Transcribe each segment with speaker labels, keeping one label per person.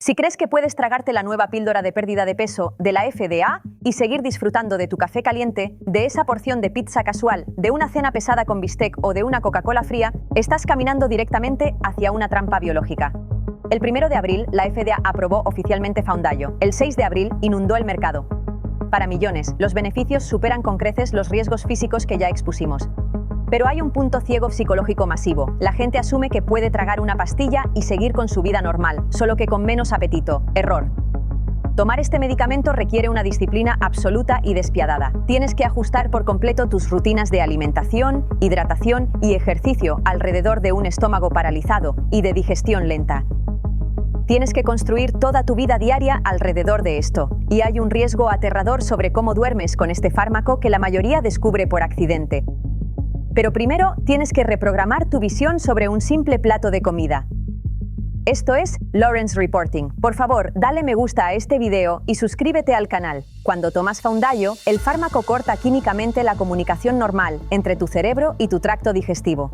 Speaker 1: Si crees que puedes tragarte la nueva píldora de pérdida de peso de la FDA y seguir disfrutando de tu café caliente, de esa porción de pizza casual, de una cena pesada con bistec o de una Coca-Cola fría, estás caminando directamente hacia una trampa biológica. El 1 de abril, la FDA aprobó oficialmente Foundayo. El 6 de abril, inundó el mercado. Para millones, los beneficios superan con creces los riesgos físicos que ya expusimos. Pero hay un punto ciego psicológico masivo. La gente asume que puede tragar una pastilla y seguir con su vida normal, solo que con menos apetito. Error. Tomar este medicamento requiere una disciplina absoluta y despiadada. Tienes que ajustar por completo tus rutinas de alimentación, hidratación y ejercicio alrededor de un estómago paralizado y de digestión lenta. Tienes que construir toda tu vida diaria alrededor de esto. Y hay un riesgo aterrador sobre cómo duermes con este fármaco que la mayoría descubre por accidente. Pero primero, tienes que reprogramar tu visión sobre un simple plato de comida. Esto es Lawrence Reporting. Por favor, dale me gusta a este video y suscríbete al canal. Cuando tomas Foundayo, el fármaco corta químicamente la comunicación normal entre tu cerebro y tu tracto digestivo.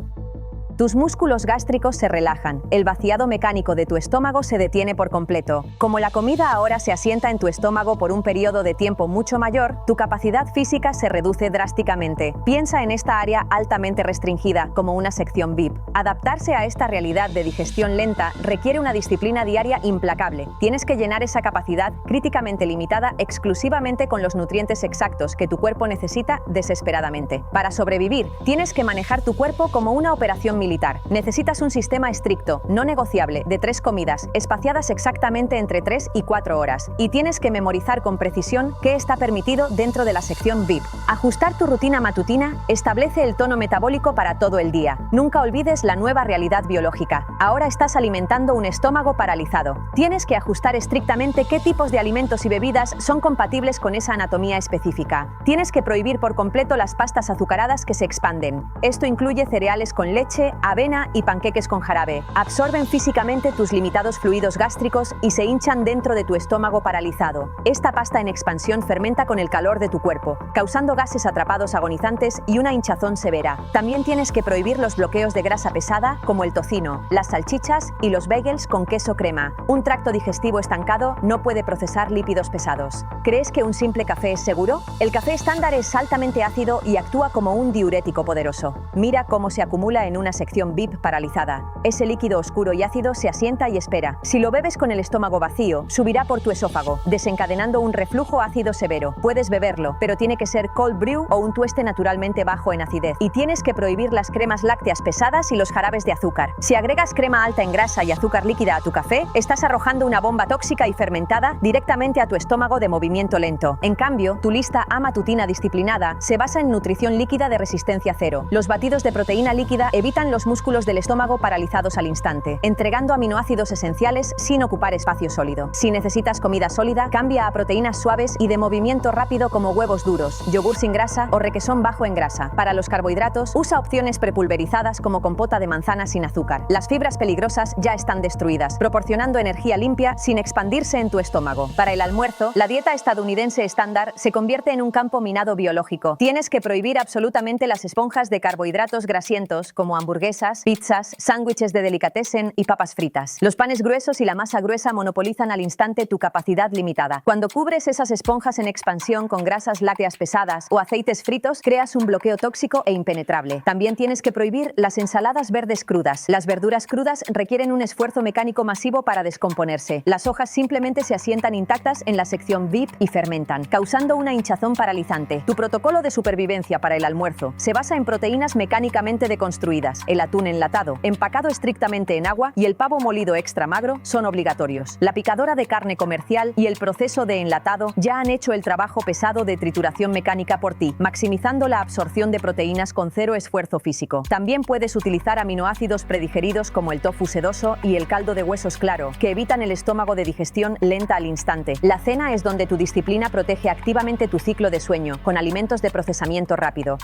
Speaker 1: Tus músculos gástricos se relajan, el vaciado mecánico de tu estómago se detiene por completo. Como la comida ahora se asienta en tu estómago por un periodo de tiempo mucho mayor, tu capacidad física se reduce drásticamente. Piensa en esta área altamente restringida como una sección VIP. Adaptarse a esta realidad de digestión lenta requiere una disciplina diaria implacable. Tienes que llenar esa capacidad críticamente limitada exclusivamente con los nutrientes exactos que tu cuerpo necesita desesperadamente. Para sobrevivir, tienes que manejar tu cuerpo como una operación militar. Necesitas un sistema estricto, no negociable, de 3 comidas, espaciadas exactamente entre 3 y 4 horas. Y tienes que memorizar con precisión qué está permitido dentro de la sección VIP. Ajustar tu rutina matutina establece el tono metabólico para todo el día. Nunca olvides la nueva realidad biológica. Ahora estás alimentando un estómago paralizado. Tienes que ajustar estrictamente qué tipos de alimentos y bebidas son compatibles con esa anatomía específica. Tienes que prohibir por completo las pastas azucaradas que se expanden. Esto incluye cereales con leche, avena y panqueques con jarabe. Absorben físicamente tus limitados fluidos gástricos y se hinchan dentro de tu estómago paralizado. Esta pasta en expansión fermenta con el calor de tu cuerpo, causando gases atrapados agonizantes y una hinchazón severa. También tienes que prohibir los bloqueos de grasa pesada como el tocino, las salchichas y los bagels con queso crema. Un tracto digestivo estancado no puede procesar lípidos pesados. ¿Crees que un simple café es seguro? El café estándar es altamente ácido y actúa como un diurético poderoso. Mira cómo se acumula en una sección VIP paralizada. Ese líquido oscuro y ácido se asienta y espera. Si lo bebes con el estómago vacío, subirá por tu esófago, desencadenando un reflujo ácido severo. Puedes beberlo, pero tiene que ser cold brew o un tueste naturalmente bajo en acidez. Y tienes que prohibir las cremas lácteas pesadas y los jarabes de azúcar. Si agregas crema alta en grasa y azúcar líquida a tu café, estás arrojando una bomba tóxica y fermentada directamente a tu estómago de movimiento lento. En cambio, tu lista A matutina disciplinada se basa en nutrición líquida de resistencia cero. Los batidos de proteína líquida evitan los músculos del estómago paralizados al instante, entregando aminoácidos esenciales sin ocupar espacio sólido. Si necesitas comida sólida, cambia a proteínas suaves y de movimiento rápido como huevos duros, yogur sin grasa o requesón bajo en grasa. Para los carbohidratos, usa opciones prepulverizadas como compota de manzana sin azúcar. Las fibras peligrosas ya están destruidas, proporcionando energía limpia sin expandirse en tu estómago. Para el almuerzo, la dieta estadounidense estándar se convierte en un campo minado biológico. Tienes que prohibir absolutamente las esponjas de carbohidratos grasientos como hamburguesas, pizzas, sándwiches de delicatessen y papas fritas. Los panes gruesos y la masa gruesa monopolizan al instante tu capacidad limitada. Cuando cubres esas esponjas en expansión con grasas lácteas pesadas o aceites fritos, creas un bloqueo tóxico e impenetrable. También tienes que prohibir las ensaladas verdes crudas. Las verduras crudas requieren un esfuerzo mecánico masivo para descomponerse. Las hojas simplemente se asientan intactas en la sección VIP y fermentan, causando una hinchazón paralizante. Tu protocolo de supervivencia para el almuerzo se basa en proteínas mecánicamente deconstruidas. El atún enlatado, empacado estrictamente en agua, y el pavo molido extra magro son obligatorios. La picadora de carne comercial y el proceso de enlatado ya han hecho el trabajo pesado de trituración mecánica por ti, maximizando la absorción de proteínas con cero esfuerzo físico. También puedes utilizar aminoácidos predigeridos como el tofu sedoso y el caldo de huesos claro, que evitan el estómago de digestión lenta al instante. La cena es donde tu disciplina protege activamente tu ciclo de sueño, con alimentos de procesamiento rápido.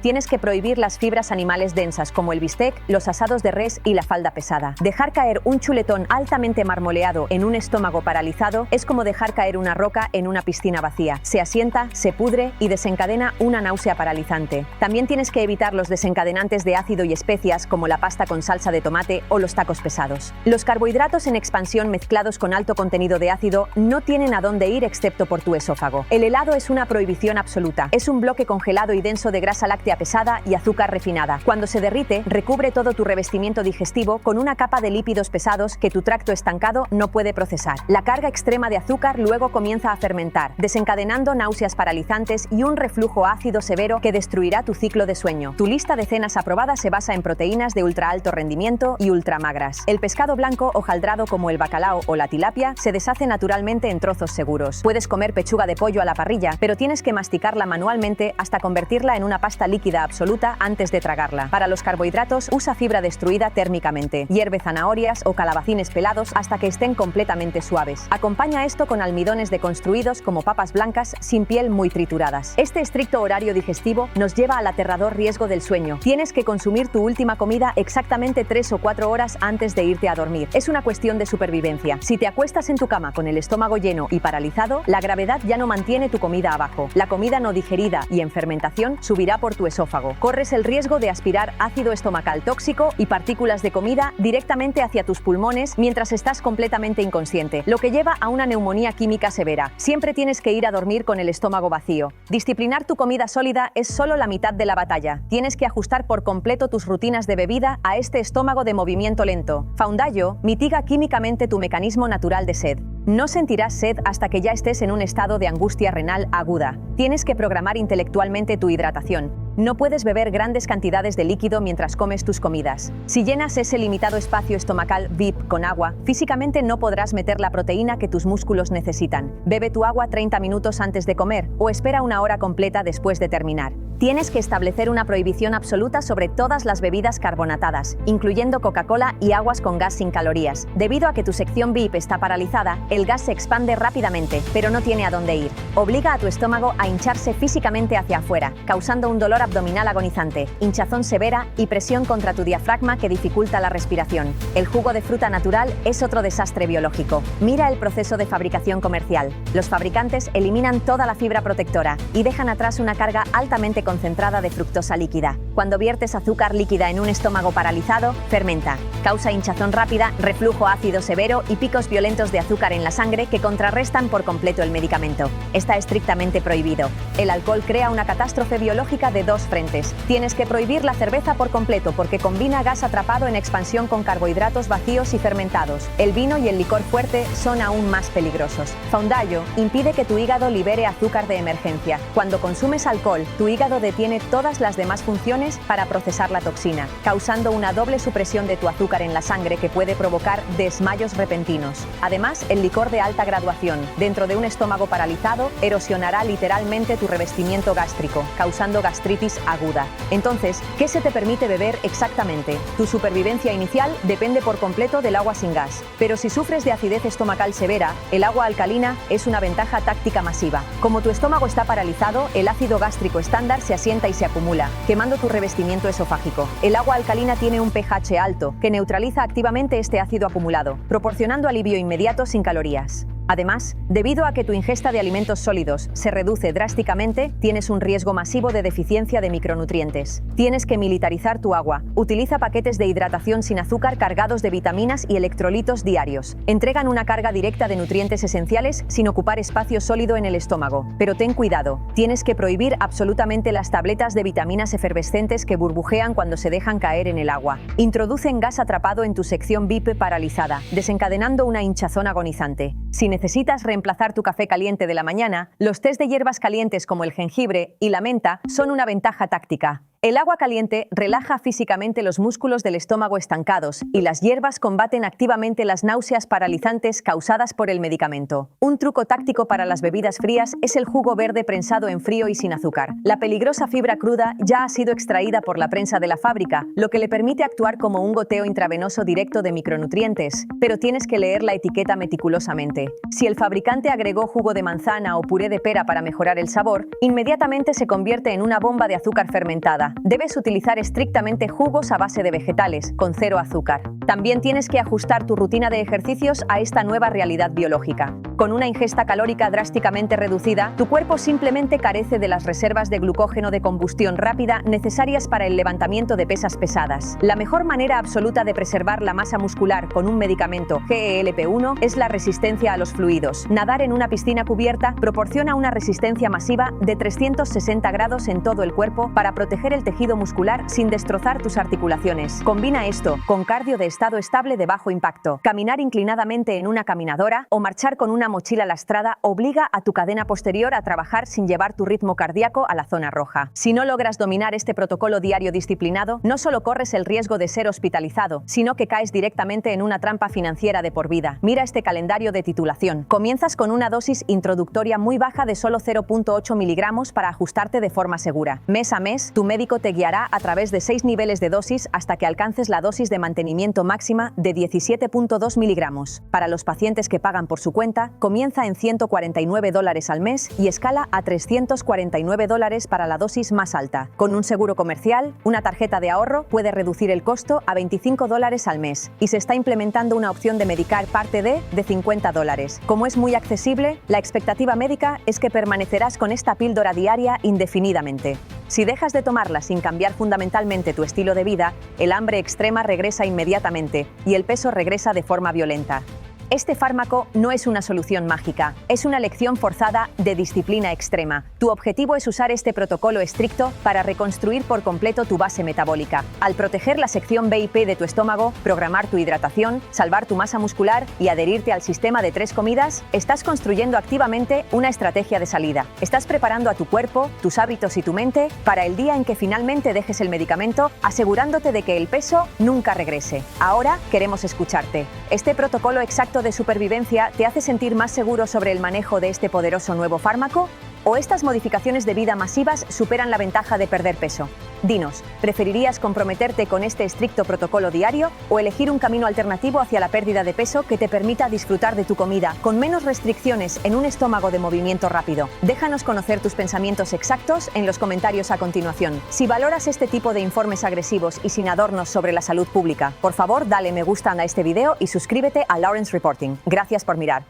Speaker 1: Tienes que prohibir las fibras animales densas como el bistec, los asados de res y la falda pesada. Dejar caer un chuletón altamente marmoleado en un estómago paralizado es como dejar caer una roca en una piscina vacía. Se asienta, se pudre y desencadena una náusea paralizante. También tienes que evitar los desencadenantes de ácido y especias como la pasta con salsa de tomate o los tacos pesados. Los carbohidratos en expansión mezclados con alto contenido de ácido no tienen a dónde ir excepto por tu esófago. El helado es una prohibición absoluta. Es un bloque congelado y denso de grasa láctea pesada y azúcar refinada. Cuando se derrite, recubre todo tu revestimiento digestivo con una capa de lípidos pesados que tu tracto estancado no puede procesar. La carga extrema de azúcar luego comienza a fermentar, desencadenando náuseas paralizantes y un reflujo ácido severo que destruirá tu ciclo de sueño. Tu lista de cenas aprobadas se basa en proteínas de ultra alto rendimiento y ultramagras. El pescado blanco hojaldrado como el bacalao o la tilapia se deshace naturalmente en trozos seguros. Puedes comer pechuga de pollo a la parrilla, pero tienes que masticarla manualmente hasta convertirla en una pasta líquida absoluta antes de tragarla. Para los carbohidratos, usa fibra destruida térmicamente. Hierve zanahorias o calabacines pelados hasta que estén completamente suaves. Acompaña esto con almidones deconstruidos como papas blancas sin piel muy trituradas. Este estricto horario digestivo nos lleva al aterrador riesgo del sueño. Tienes que consumir tu última comida exactamente 3 o 4 horas antes de irte a dormir. Es una cuestión de supervivencia. Si te acuestas en tu cama con el estómago lleno y paralizado, la gravedad ya no mantiene tu comida abajo. La comida no digerida y en fermentación subirá por tu esófago. Corres el riesgo de aspirar ácido estomacal tóxico y partículas de comida directamente hacia tus pulmones mientras estás completamente inconsciente, lo que lleva a una neumonía química severa. Siempre tienes que ir a dormir con el estómago vacío. Disciplinar tu comida sólida es solo la mitad de la batalla. Tienes que ajustar por completo tus rutinas de bebida a este estómago de movimiento lento. Foundayo mitiga químicamente tu mecanismo natural de sed. No sentirás sed hasta que ya estés en un estado de angustia renal aguda. Tienes que programar intelectualmente tu hidratación. No puedes beber grandes cantidades de líquido mientras comes tus comidas. Si llenas ese limitado espacio estomacal VIP con agua, físicamente no podrás meter la proteína que tus músculos necesitan. Bebe tu agua 30 minutos antes de comer o espera una hora completa después de terminar. Tienes que establecer una prohibición absoluta sobre todas las bebidas carbonatadas, incluyendo Coca-Cola y aguas con gas sin calorías. Debido a que tu sección VIP está paralizada, el gas se expande rápidamente, pero no tiene a dónde ir. Obliga a tu estómago a hincharse físicamente hacia afuera, causando un dolor abdominal agonizante, hinchazón severa y presión contra tu diafragma que dificulta la respiración. El jugo de fruta natural es otro desastre biológico. Mira el proceso de fabricación comercial. Los fabricantes eliminan toda la fibra protectora y dejan atrás una carga altamente concentrada de fructosa líquida. Cuando viertes azúcar líquida en un estómago paralizado, fermenta. Causa hinchazón rápida, reflujo ácido severo y picos violentos de azúcar en la sangre que contrarrestan por completo el medicamento. Está estrictamente prohibido. El alcohol crea una catástrofe biológica de dos frentes. Tienes que prohibir la cerveza por completo porque combina gas atrapado en expansión con carbohidratos vacíos y fermentados. El vino y el licor fuerte son aún más peligrosos. Foundayo impide que tu hígado libere azúcar de emergencia. Cuando consumes alcohol, tu hígado detiene todas las demás funciones para procesar la toxina, causando una doble supresión de tu azúcar en la sangre que puede provocar desmayos repentinos. Además, el licor de alta graduación, dentro de un estómago paralizado, erosionará literalmente tu revestimiento gástrico, causando gastritis aguda. Entonces, ¿qué se te permite beber exactamente? Tu supervivencia inicial depende por completo del agua sin gas. Pero si sufres de acidez estomacal severa, el agua alcalina es una ventaja táctica masiva. Como tu estómago está paralizado, el ácido gástrico estándar se asienta y se acumula, quemando tu revestimiento esofágico. El agua alcalina tiene un pH alto, que neutraliza activamente este ácido acumulado, proporcionando alivio inmediato sin calorías. Además, debido a que tu ingesta de alimentos sólidos se reduce drásticamente, tienes un riesgo masivo de deficiencia de micronutrientes. Tienes que militarizar tu agua. Utiliza paquetes de hidratación sin azúcar cargados de vitaminas y electrolitos diarios. Entregan una carga directa de nutrientes esenciales sin ocupar espacio sólido en el estómago. Pero ten cuidado, tienes que prohibir absolutamente las tabletas de vitaminas efervescentes que burbujean cuando se dejan caer en el agua. Introducen gas atrapado en tu sección VIP paralizada, desencadenando una hinchazón agonizante. Si necesitas reemplazar tu café caliente de la mañana, los tés de hierbas calientes como el jengibre y la menta son una ventaja táctica. El agua caliente relaja físicamente los músculos del estómago estancados y las hierbas combaten activamente las náuseas paralizantes causadas por el medicamento. Un truco táctico para las bebidas frías es el jugo verde prensado en frío y sin azúcar. La peligrosa fibra cruda ya ha sido extraída por la prensa de la fábrica, lo que le permite actuar como un goteo intravenoso directo de micronutrientes, pero tienes que leer la etiqueta meticulosamente. Si el fabricante agregó jugo de manzana o puré de pera para mejorar el sabor, inmediatamente se convierte en una bomba de azúcar fermentada. dieta. Debes utilizar estrictamente jugos a base de vegetales, con 0 azúcar. También tienes que ajustar tu rutina de ejercicios a esta nueva realidad biológica. Con una ingesta calórica drásticamente reducida, tu cuerpo simplemente carece de las reservas de glucógeno de combustión rápida necesarias para el levantamiento de pesas pesadas. La mejor manera absoluta de preservar la masa muscular con un medicamento GLP-1 es la resistencia a los fluidos. Nadar en una piscina cubierta proporciona una resistencia masiva de 360 grados en todo el cuerpo para proteger el tejido muscular sin destrozar tus articulaciones. Combina esto con cardio de estado estable de bajo impacto. Caminar inclinadamente en una caminadora o marchar con una mochila lastrada obliga a tu cadena posterior a trabajar sin llevar tu ritmo cardíaco a la zona roja. Si no logras dominar este protocolo diario disciplinado, no solo corres el riesgo de ser hospitalizado, sino que caes directamente en una trampa financiera de por vida. Mira este calendario de titulación. Comienzas con una dosis introductoria muy baja de solo 0,8 miligramos para ajustarte de forma segura. Mes a mes, tu médico te guiará a través de 6 niveles de dosis hasta que alcances la dosis de mantenimiento máxima de 17,2 miligramos. Para los pacientes que pagan por su cuenta, comienza en $149 al mes y escala a $349 para la dosis más alta. Con un seguro comercial, una tarjeta de ahorro puede reducir el costo a $25 al mes y se está implementando una opción de Medicare Parte D de $50. Como es muy accesible, la expectativa médica es que permanecerás con esta píldora diaria indefinidamente. Si dejas de tomarla sin cambiar fundamentalmente tu estilo de vida, el hambre extrema regresa inmediatamente y el peso regresa de forma violenta. Este fármaco no es una solución mágica, es una lección forzada de disciplina extrema. Tu objetivo es usar este protocolo estricto para reconstruir por completo tu base metabólica. Al proteger la sección BIP de tu estómago, programar tu hidratación, salvar tu masa muscular y adherirte al sistema de 3 comidas, estás construyendo activamente una estrategia de salida. Estás preparando a tu cuerpo, tus hábitos y tu mente para el día en que finalmente dejes el medicamento, asegurándote de que el peso nunca regrese. Ahora queremos escucharte. Este protocolo exacto de supervivencia te hace sentir más seguro sobre el manejo de este poderoso nuevo fármaco? ¿O estas modificaciones de vida masivas superan la ventaja de perder peso? Dinos, ¿preferirías comprometerte con este estricto protocolo diario o elegir un camino alternativo hacia la pérdida de peso que te permita disfrutar de tu comida con menos restricciones en un estómago de movimiento rápido? Déjanos conocer tus pensamientos exactos en los comentarios a continuación. Si valoras este tipo de informes agresivos y sin adornos sobre la salud pública, por favor dale me gusta a este video y suscríbete a Lawrence Reporting. Gracias por mirar.